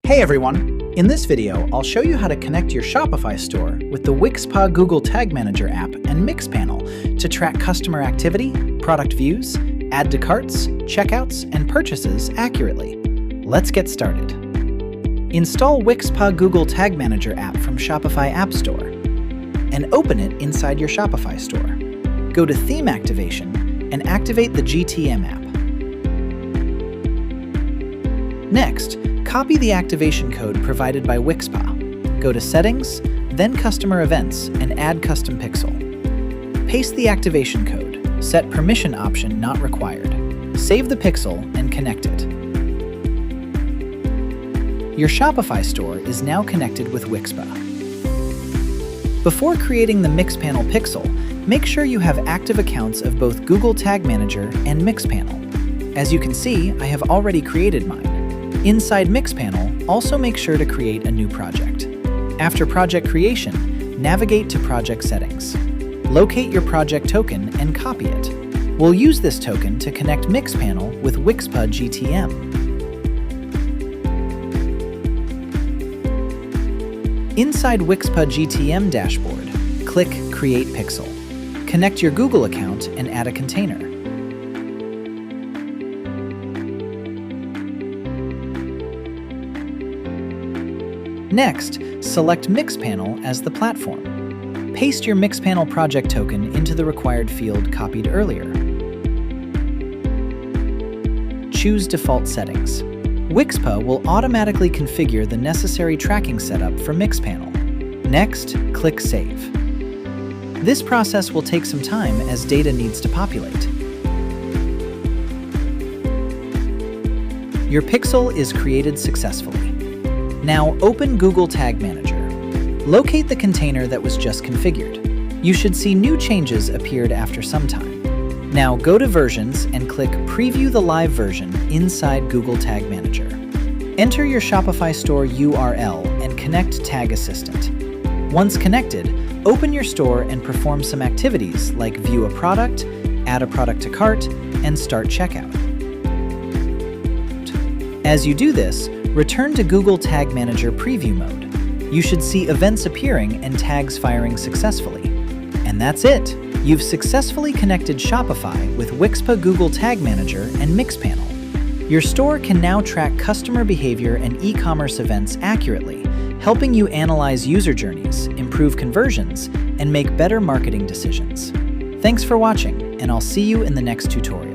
Hey everyone! In this video, I'll show you how to connect your Shopify store with the Wixpa Google Tag Manager app and Mixpanel to track customer activity, product views, add to carts, checkouts, and purchases accurately. Let's get started. Install Wixpa Google Tag Manager app from Shopify App Store and open it inside your Shopify store. Go to Theme Activation and activate the GTM app. Next, copy the activation code provided by Wixpa. Go to Settings, then Customer Events, and add Custom Pixel. Paste the activation code. Set Permission option not required. Save the pixel and connect it. Your Shopify store is now connected with Wixpa. Before creating the Mixpanel pixel, make sure you have active accounts of both Google Tag Manager and Mixpanel. As you can see, I have already created mine. Inside Mixpanel, also make sure to create a new project. After project creation, navigate to Project Settings. Locate your project token and copy it. We'll use this token to connect Mixpanel with Wixpa GTM. Inside Wixpa GTM dashboard, click Create Pixel. Connect your Google account and add a container. Next, select Mixpanel as the platform. Paste your Mixpanel project token into the required field copied earlier. Choose Default Settings. Wixpa will automatically configure the necessary tracking setup for Mixpanel. Next, click Save. This process will take some time as data needs to populate. Your pixel is created successfully. Now open Google Tag Manager. Locate the container that was just configured. You should see new changes appeared after some time. Now go to Versions and click Preview the live version inside Google Tag Manager. Enter your Shopify store URL and connect Tag Assistant. Once connected, open your store and perform some activities like view a product, add a product to cart, and start checkout. As you do this, return to Google Tag Manager preview mode. You should see events appearing and tags firing successfully. And that's it! You've successfully connected Shopify with Wixpa Google Tag Manager and Mixpanel. Your store can now track customer behavior and e-commerce events accurately, helping you analyze user journeys, improve conversions, and make better marketing decisions. Thanks for watching, and I'll see you in the next tutorial.